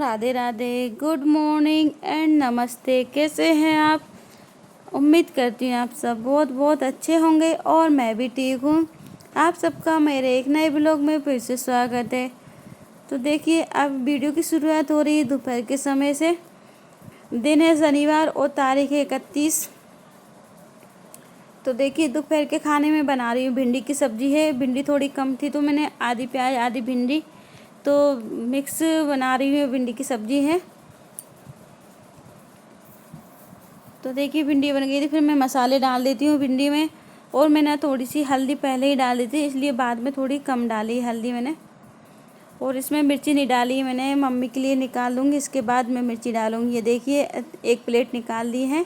Radhe Radhe, good morning and नमस्ते। कैसे हैं आप? उम्मीद करती हूँ आप सब बहुत बहुत अच्छे होंगे और मैं भी ठीक हूँ। आप सबका मेरे एक नए ब्लॉग में फिर से स्वागत है। तो देखिए, अब वीडियो की शुरुआत हो रही है दोपहर के समय से। दिन है शनिवार और तारीख है 31। तो देखिए, दोपहर के खाने में बना रही हूँ भिंडी की सब्ज़ी है। भिंडी थोड़ी कम थी तो मैंने आधी प्याज आधी भिंडी तो मिक्स बना रही हूँ, भिंडी की सब्ज़ी है। तो देखिए, भिंडी बन गई थी। फिर मैं मसाले डाल देती हूँ भिंडी में। और मैंने थोड़ी सी हल्दी पहले ही डाल दी थी, इसलिए बाद में थोड़ी कम डाली हल्दी मैंने। और इसमें मिर्ची नहीं डाली मैंने, मम्मी के लिए निकाल दूँगी, इसके बाद मैं मिर्ची डालूँगी। ये देखिए, एक प्लेट निकाल दी है,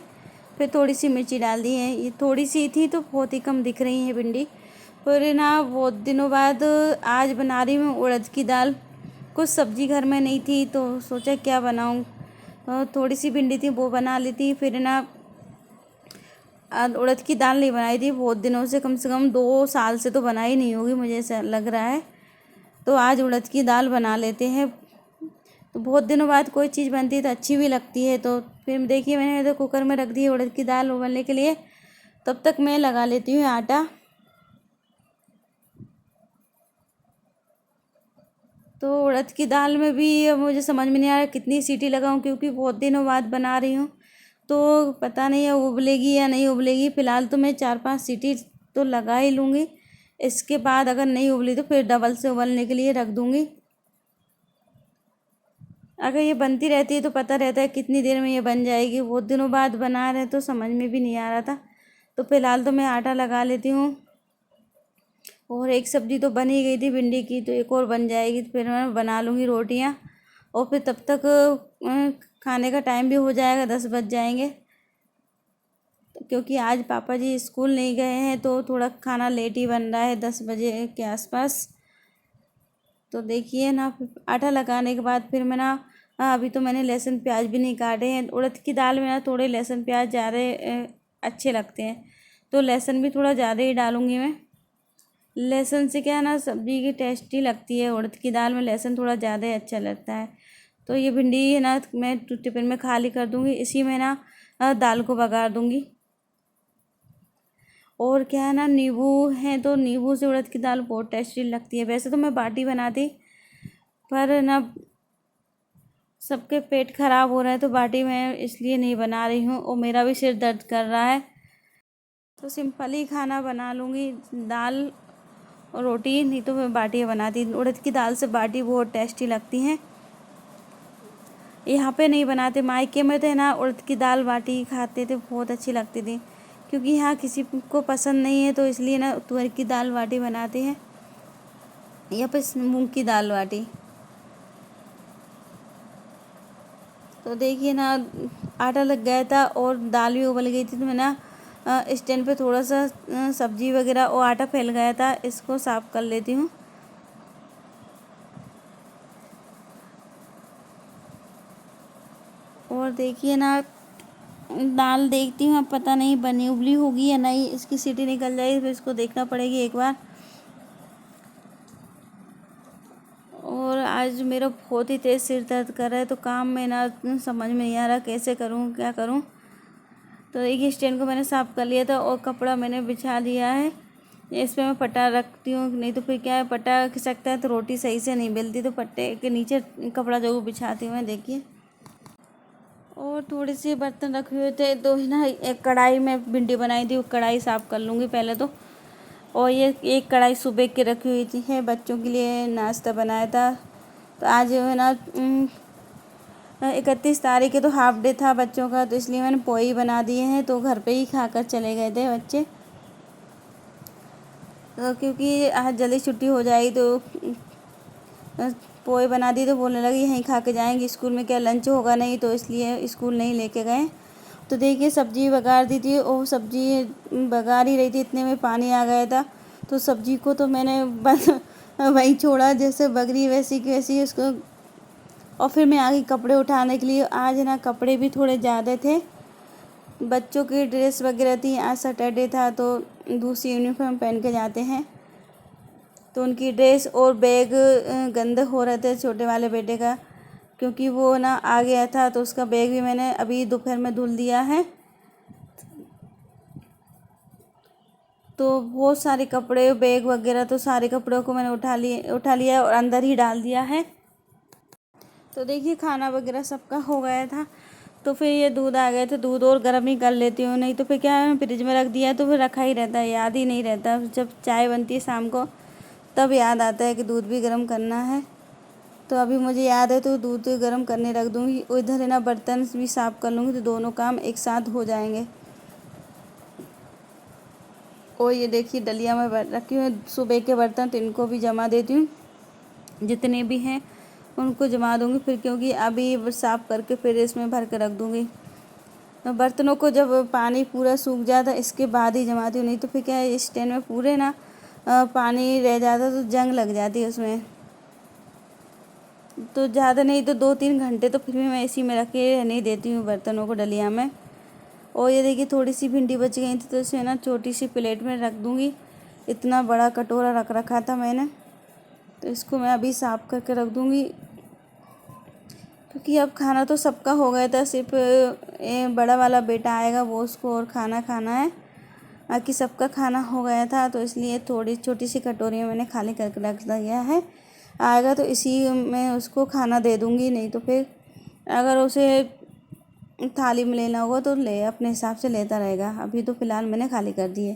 फिर थोड़ी सी मिर्ची डाल दी है। ये थोड़ी सी थी तो बहुत ही कम दिख रही है भिंडी। फिर ना बहुत दिनों बाद आज बना रही हूँ उड़द की दाल। कुछ सब्ज़ी घर में नहीं थी तो सोचा क्या बनाऊँ। थोड़ी सी भिंडी थी वो बना ली थी। फिर ना उड़द की दाल नहीं बनाई थी बहुत दिनों से कम 2 साल से तो बनाई नहीं होगी, मुझे ऐसा लग रहा है। तो आज उड़द की दाल बना लेते हैं। तो बहुत दिनों बाद कोई चीज़ बनती है तो अच्छी भी लगती है। तो फिर देखिए, मैंने इधर कुकर में रख दी उड़द की दाल उबलने के लिए। तब तक मैं लगा लेती हूँ आटा। तो उड़द की दाल में भी अब मुझे समझ में नहीं आ रहा कितनी सीटी लगाऊं, क्योंकि बहुत दिनों बाद बना रही हूँ तो पता नहीं है उबलेगी या नहीं उबलेगी। फ़िलहाल तो मैं 4-5 सीटी तो लगा ही लूँगी। इसके बाद अगर नहीं उबली तो फिर डबल से उबलने के लिए रख दूँगी। अगर ये बनती रहती है तो पता रहता है कितनी देर में ये बन जाएगी। बहुत दिनों बाद बना रहे तो समझ में भी नहीं आ रहा था। तो फ़िलहाल तो मैं आटा लगा लेती हूँ। और एक सब्ज़ी तो बन ही गई थी भिंडी की, तो एक और बन जाएगी। तो फिर मैं बना लूँगी रोटियाँ। और फिर तब तक खाने का टाइम भी हो जाएगा, 10 बज जाएंगे। तो क्योंकि आज पापा जी स्कूल नहीं गए हैं तो थोड़ा खाना लेट ही बन रहा है, 10 बजे के आसपास। तो देखिए ना, आटा लगाने के बाद फिर मैं ना अभी तो मैंने लहसुन प्याज भी नहीं काटे हैं। उड़द की दाल में ना थोड़े लहसुन प्याज ज़्यादा अच्छे लगते हैं, तो लहसुन भी थोड़ा ज़्यादा ही डालूँगी मैं। लहसुन से क्या है ना, सब्ज़ी की टेस्टी लगती है। उड़द की दाल में लहसुन थोड़ा ज़्यादा ही अच्छा लगता है। तो ये भिंडी है ना, मैं टिफिन में खाली कर दूँगी। इसी में ना दाल को बघार दूँगी। और क्या है ना, नींबू है तो नींबू से उड़द की दाल बहुत टेस्टी लगती है। वैसे तो मैं बाटी बनाती, पर ना सबके पेट ख़राब हो रहा है तो बाटी मैं इसलिए नहीं बना रही हूँ। और मेरा भी सिर दर्द कर रहा है तो सिंपल ही खाना बना लूँगी, दाल और रोटी। नहीं तो मैं बाटियाँ बनाती। उड़द की दाल से बाटी बहुत टेस्टी लगती हैं। यहाँ पे नहीं बनाते, मायके में थे ना उड़द की दाल बाटी खाते थे, बहुत अच्छी लगती थी। क्योंकि यहाँ किसी को पसंद नहीं है तो इसलिए ना तुअर की दाल बाटी बनाते हैं, या फिर मूंग की दाल बाटी। तो देखिए ना, आटा लग गया था और दाल भी उबल गई थी। तो मैं ना स्टैंड पे थोड़ा सा सब्जी वगैरह और आटा फैल गया था, इसको साफ़ कर लेती हूँ। और देखिए ना, दाल देखती हूँ, अब पता नहीं बनी उबली होगी या नहीं। इसकी सीटी निकल जाएगी फिर इसको देखना पड़ेगी एक बार। और आज मेरा बहुत ही तेज़ सिर दर्द कर रहा है तो काम में ना समझ में नहीं आ रहा कैसे करूँ क्या करूँ। तो देखिए, स्टैंड को मैंने साफ़ कर लिया था और कपड़ा मैंने बिछा दिया है। इस पर मैं पट्टा रखती हूँ, नहीं तो फिर क्या है, पट्टा खिसकता है तो रोटी सही से नहीं बेलती। तो पट्टे के नीचे कपड़ा जो बिछाती हूँ मैं। देखिए, और थोड़े से बर्तन रखे हुए थे तो ना एक कढ़ाई में भिंडी बनाई थी, वो कढ़ाई साफ़ कर लूँगी पहले तो। और ये एक कढ़ाई सुबह के रखी हुई थी है, बच्चों के लिए नाश्ता बनाया था। तो आज जो है ना 31 तारीख है तो हाफ डे था बच्चों का, तो इसलिए मैंने पोई बना दिए हैं। तो घर पे ही खाकर चले गए थे बच्चे। तो क्योंकि आज जल्दी छुट्टी हो जाएगी तो पोए बना दी। तो बोलने लगी यहीं खा के जाएंगे, स्कूल में क्या लंच होगा नहीं, तो इसलिए स्कूल नहीं लेके गए। तो देखिए, सब्ज़ी बघार दी थी और सब्ज़ी बघार ही रही थी, इतने में पानी आ गया था। तो सब्ज़ी को तो मैंने बस वहीं छोड़ा, जैसे बगरी वैसी की वैसी उसको। और फिर मैं आ गई कपड़े उठाने के लिए। आज ना कपड़े भी थोड़े ज़्यादा थे, बच्चों की ड्रेस वगैरह थी। आज सैटरडे था तो दूसरी यूनिफॉर्म पहन के जाते हैं, तो उनकी ड्रेस और बैग गंदे हो रहे थे छोटे वाले बेटे का। क्योंकि वो ना आ गया था, तो उसका बैग भी मैंने अभी दोपहर में धुल दिया है। तो बहुत सारे कपड़े, बैग वगैरह, तो सारे कपड़ों को मैंने उठा लिया और अंदर ही डाल दिया है। तो देखिए खाना वगैरह सबका हो गया था। तो फिर ये दूध आ गया, तो दूध और गर्म ही कर लेती हूँ, नहीं तो फिर क्या है, फ्रिज में रख दिया है तो फिर रखा ही रहता है, याद ही नहीं रहता। जब चाय बनती है शाम को तब याद आता है कि दूध भी गर्म करना है। तो अभी मुझे याद है तो दूध गर्म करने रख दूँगी। इधर है ना बर्तन भी साफ़ कर लूँगी, तो दोनों काम एक साथ हो जाएंगे। और ये देखिए डलिया में रखी हुई सुबह के बर्तन, तो इनको भी जमा देती हूँ, जितने भी हैं उनको जमा दूँगी फिर, क्योंकि अभी साफ़ करके फिर इसमें भर के रख दूँगी। तो बर्तनों को जब पानी पूरा सूख जाता है इसके बाद ही जमाती हूँ, नहीं तो फिर क्या है स्टैंड में पूरे ना पानी रह जाता तो जंग लग जाती है उसमें। तो ज़्यादा नहीं तो 2-3 घंटे तो फिर भी मैं इसी में रख के रहने देती हूँ बर्तनों को, डलिया में। और ये देखिए थोड़ी सी भिंडी बच गई थी, तो इसे ना छोटी सी प्लेट में रख दूँगी। इतना बड़ा कटोरा रख रखा था मैंने, तो इसको मैं अभी साफ़ करके रख दूँगी, क्योंकि अब खाना तो सबका हो गया था, सिर्फ बड़ा वाला बेटा आएगा वो उसको और खाना खाना है, बाकी सबका खाना हो गया था। तो इसलिए थोड़ी छोटी सी कटोरी में मैंने खाली करके रख दिया है, आएगा तो इसी में उसको खाना दे दूँगी। नहीं तो फिर अगर उसे थाली में लेना होगा तो ले अपने हिसाब से लेता रहेगा। अभी तो फ़िलहाल मैंने खाली कर दिए।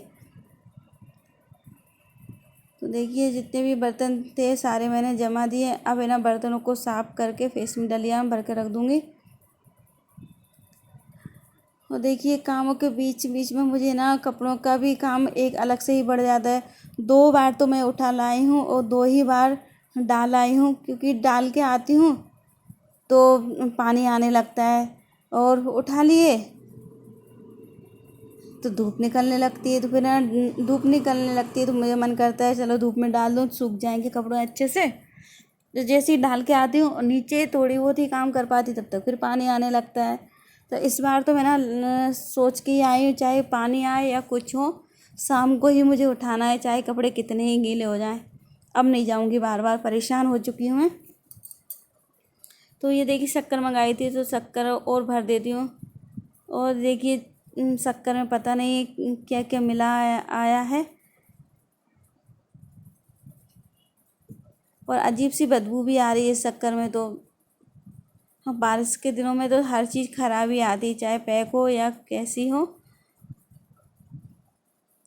तो देखिए जितने भी बर्तन थे सारे मैंने जमा दिए। अब है ना बर्तनों को साफ़ करके फिर इसमें डलिया में भर के रख दूँगी। और देखिए कामों के बीच बीच में मुझे ना कपड़ों का भी काम एक अलग से ही बढ़ जाता है। 2 बार तो मैं उठा लाई हूँ और 2 ही बार डाल आई हूँ, क्योंकि डाल के आती हूँ तो पानी आने लगता है, और उठा लिए तो धूप निकलने लगती है। तो फिर ना धूप निकलने लगती है तो मुझे मन करता है चलो धूप में डाल दूँ, सूख जाएंगे कपड़े अच्छे से। तो जैसे ही डाल के आती हूँ और नीचे थोड़ी बहुत ही काम कर पाती तब तक फिर पानी आने लगता है। तो इस बार तो मैं ना सोच के ही आई हूँ, चाहे पानी आए या कुछ हो, शाम को ही मुझे उठाना है, चाहे कपड़े कितने ही गीले हो जाएं। अब नहीं जाऊँगी, बार बार परेशान हो चुकी हूँ मैं। तो ये देखिए शक्कर मंगाई थी, तो शक्कर और भर देती हूँ। और देखिए शक्कर में पता नहीं क्या क्या मिला आया है, और अजीब सी बदबू भी आ रही है शक्कर में। तो हाँ, बारिश के दिनों में तो हर चीज़ ख़राब ही आती है, चाहे पैक हो या कैसी हो।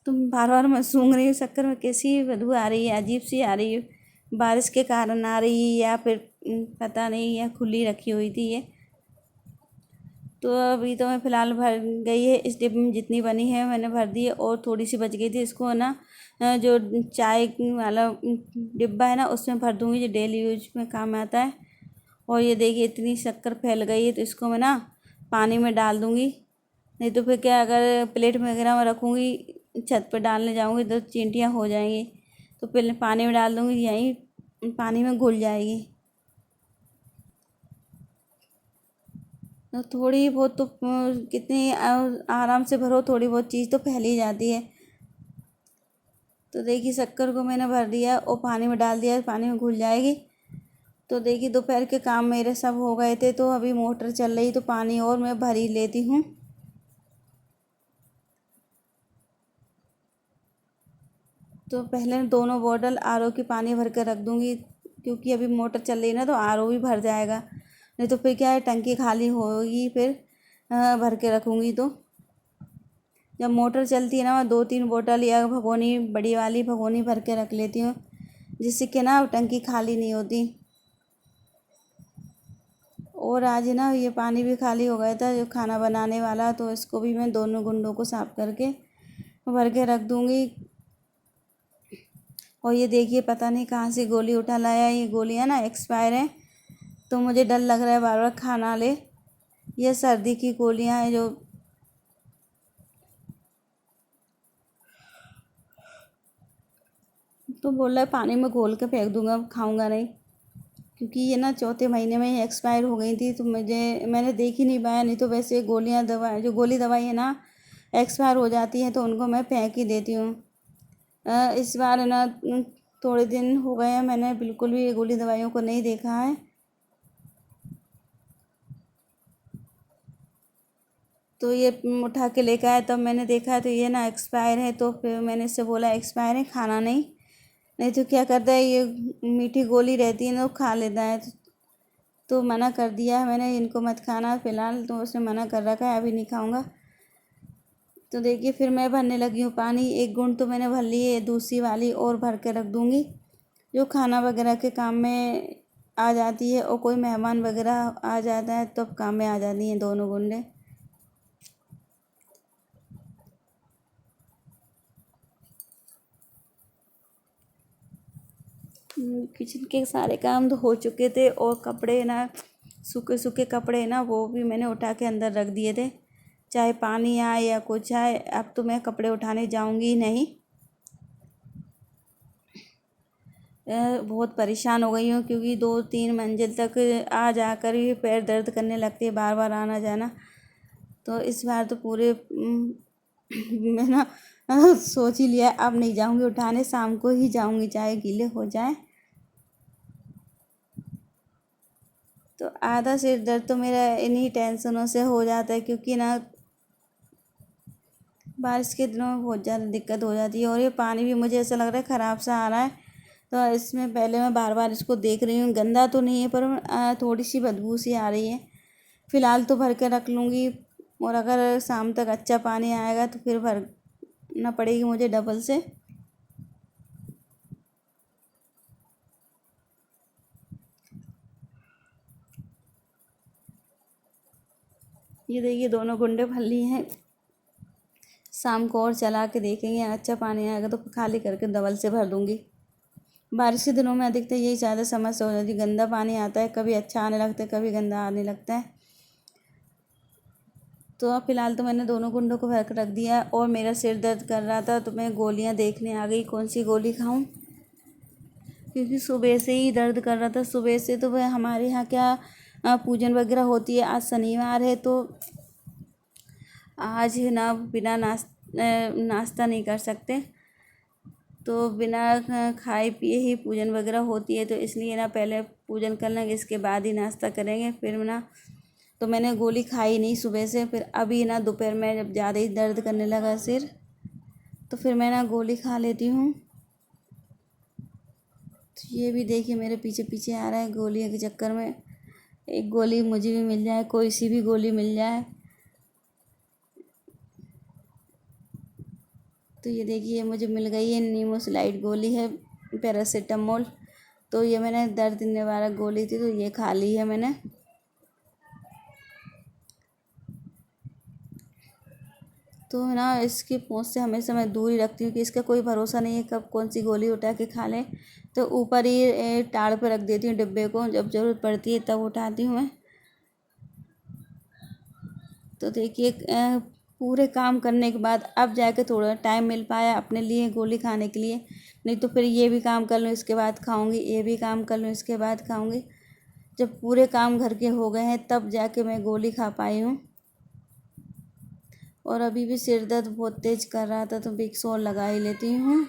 तुम बार बार मैं सूंघ रही हूँ, शक्कर में कैसी बदबू आ रही है, अजीब सी आ रही है। बारिश के कारण आ रही है या फिर पता नहीं, या खुली रखी हुई थी ये। तो अभी तो मैं फ़िलहाल भर गई है, इस डिब्बे में जितनी बनी है मैंने भर दी है, और थोड़ी सी बच गई थी, इसको ना जो चाय वाला डिब्बा है ना उसमें भर दूँगी, जो डेली यूज में काम आता है। और ये देखिए इतनी शक्कर फैल गई है, तो इसको मैं ना पानी में डाल दूँगी। नहीं तो फिर क्या, अगर प्लेट वगैरह में रखूँगी, छत पर डालने जाऊँगी तो चींटियाँ हो जाएंगी। तो पहले पानी में डाल दूँगी, यहीं पानी में घुल जाएगी। तो थोड़ी बहुत तो कितनी आराम से भरो, थोड़ी बहुत चीज़ तो फैल ही जाती है। तो देखिए शक्कर को मैंने भर दिया और पानी में डाल दिया, पानी में घुल जाएगी। तो देखिए दोपहर के काम मेरे सब हो गए थे, तो अभी मोटर चल रही तो पानी और मैं भर ही लेती हूँ। तो पहले दोनों बॉटल आरओ की पानी भर कर रख दूँगी, क्योंकि अभी मोटर चल रही है ना, तो आरओ भी भर जाएगा। नहीं तो फिर क्या है, टंकी खाली होगी फिर भर के रखूँगी। तो जब मोटर चलती है ना, मैं 2-3 बोतल या भगोनी, बड़ी वाली भगोनी भर के रख लेती हूँ, जिससे कि ना टंकी खाली नहीं होती। और आज ना ये पानी भी खाली हो गया था जो खाना बनाने वाला, तो इसको भी मैं दोनों गुंडों को साफ़ करके भर के रख दूँगी। और ये देखिए पता नहीं कहाँ से गोली उठा लाया, ये गोलियाँ ना एक्सपायर हैं, तो मुझे डर लग रहा है बार बार खाना ले। ये सर्दी की गोलियाँ हैं जो तो बोल रहा है पानी में घोल के फेंक दूंगा, खाऊंगा नहीं, क्योंकि ये ना चौथे महीने में ही एक्सपायर हो गई थी। तो मैंने देख ही नहीं पाया, नहीं तो वैसे गोलियाँ दवा जो गोली दवाई है ना एक्सपायर हो जाती हैं तो उनको मैं फेंक ही देती हूँ। इस बार है ना थोड़े दिन हो गए हैं, मैंने बिल्कुल भी ये गोली दवाइयों को नहीं देखा है। तो ये उठा के लेकर आया, तब मैंने देखा तो ये ना एक्सपायर है। तो फिर मैंने इससे बोला एक्सपायर है, खाना नहीं तो क्या करता है, ये मीठी गोली रहती है ना, वो खा लेता है। तो मना कर दिया है मैंने, इनको मत खाना फ़िलहाल, तो उसने मना कर रखा है, अभी नहीं खाऊंगा। तो देखिए फिर मैं भरने लगी हूँ पानी। 1 गुण तो मैंने भर ली है, दूसरी वाली और भर के रख दूँगी, जो खाना वगैरह के काम में आ जाती है, और कोई मेहमान वगैरह आ जाता है तब काम में आ जाती हैं दोनों गुंडे। किचन के सारे काम तो हो चुके थे, और कपड़े ना, सूखे सूखे कपड़े ना, वो भी मैंने उठा के अंदर रख दिए थे, चाहे पानी आए या कुछ आए। अब तो मैं कपड़े उठाने जाऊंगी ही नहीं। बहुत परेशान हो गई हूँ, क्योंकि 2-3 मंजिल तक आ जाकर ही पैर दर्द करने लगते हैं, बार बार आना जाना। तो इस बार तो पूरे मैं ना सोच ही लिया, अब नहीं जाऊंगी उठाने, शाम को ही जाऊंगी, चाहे गीले हो जाए। तो आधा सिर दर्द तो मेरा इन्हीं टेंशनों से हो जाता है, क्योंकि ना बारिश के दिनों में बहुत ज़्यादा दिक्कत हो जाती है। और ये पानी भी मुझे ऐसा लग रहा है ख़राब सा आ रहा है। तो इसमें पहले मैं बार बार इसको देख रही हूँ, गंदा तो नहीं है, पर थोड़ी सी बदबू सी आ रही है। फ़िलहाल तो भर के रख लूँगी, और अगर शाम तक अच्छा पानी आएगा तो फिर भरना पड़ेगी मुझे डबल से। ये देखिए दोनों गुंडे भर लिए हैं, शाम को और चला के देखेंगे, अच्छा पानी आएगा तो खाली करके डबल से भर दूँगी। बारिश के दिनों में अधिकतर यही ज़्यादा समस्या हो जाती है, गंदा पानी आता है, कभी अच्छा आने लगता है, कभी गंदा आने लगता है। तो अब फ़िलहाल तो मैंने दोनों गुंडों को भर कर रख दिया। और मेरा सिर दर्द कर रहा था, तो मैं गोलियां देखने आ गई, कौन सी गोली खाऊं, क्योंकि सुबह से ही दर्द कर रहा था। सुबह से तो वह हमारे यहाँ क्या पूजन वगैरह होती है, आज शनिवार है, तो आज ना बिना नाश्ता नहीं कर सकते, तो बिना खाए पिए ही पूजन वगैरह होती है। तो इसलिए ना पहले पूजन कर लेंगे, इसके बाद ही नाश्ता करेंगे। फिर ना तो मैंने गोली खाई नहीं सुबह से, फिर अभी ना दोपहर में जब ज़्यादा ही दर्द करने लगा सिर, तो फिर मैं ना गोली खा लेती हूँ। तो ये भी देखिए मेरे पीछे पीछे आ रहा है गोलियों के चक्कर में। एक गोली मुझे भी मिल जाए, कोई सी भी गोली मिल जाए। तो ये देखिए मुझे मिल गई है, नीमोसिलाइड गोली है, पैरासीटामोल। तो ये मैंने दर्द निवारक गोली थी, तो ये खा ली है मैंने। तो ना इसकी पहुँच से हमेशा मैं दूर ही रखती हूँ, कि इसका कोई भरोसा नहीं है कब कौन सी गोली उठा के खा लें। तो ऊपर ही टाड़ पे रख देती हूँ डिब्बे को, जब ज़रूरत पड़ती है तब उठाती हूँ मैं। तो देखिए पूरे काम करने के बाद अब जाके थोड़ा टाइम मिल पाया अपने लिए गोली खाने के लिए, नहीं तो फिर ये भी काम कर लूँ इसके बाद खाऊंगी, ये भी काम कर लूँ इसके बाद खाऊंगी। जब पूरे काम घर के हो गए हैं तब जाके मैं गोली खा पाई हूँ। और अभी भी सिर दर्द बहुत तेज़ कर रहा था, तो विक्स और लगा ही लेती हूँ।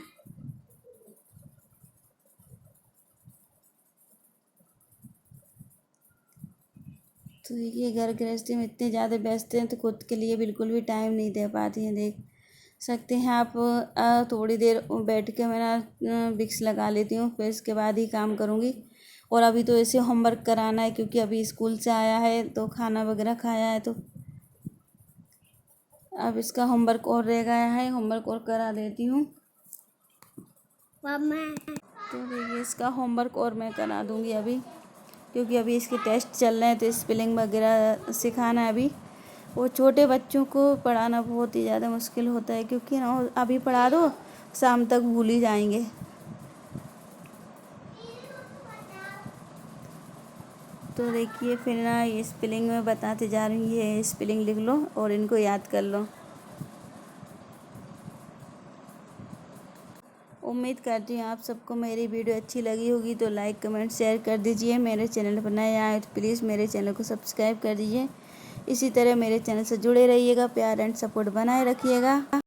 तो देखिए घर गृहस्थी में इतने ज़्यादा व्यस्त हैं, तो खुद के लिए बिल्कुल भी टाइम नहीं दे पाती हैं। देख सकते हैं आप, थोड़ी देर बैठ के मैं ना विक्स लगा लेती हूँ, फिर इसके बाद ही काम करूँगी। और अभी तो ऐसे होमवर्क कराना है, क्योंकि अभी स्कूल से आया है तो खाना वगैरह खाया है, तो अब इसका होमवर्क और रह गया है, होमवर्क और करा देती हूँ। तो देखिए इसका होमवर्क और मैं करा दूँगी अभी, क्योंकि अभी इसके टेस्ट चल रहे हैं, तो स्पेलिंग वगैरह सिखाना है अभी। वो छोटे बच्चों को पढ़ाना बहुत ही ज़्यादा मुश्किल होता है, क्योंकि ना अभी पढ़ा दो शाम तक भूल ही जाएंगे। तो देखिए फिर ना ये स्पेलिंग में बताते जा रही हूँ, ये स्पेलिंग लिख लो और इनको याद कर लो। उम्मीद करती हूँ आप सबको मेरी वीडियो अच्छी लगी होगी, तो लाइक कमेंट शेयर कर दीजिए। मेरे चैनल पर नए आए तो प्लीज़ मेरे चैनल को सब्सक्राइब कर दीजिए। इसी तरह मेरे चैनल से जुड़े रहिएगा, प्यार एंड सपोर्ट बनाए रखिएगा।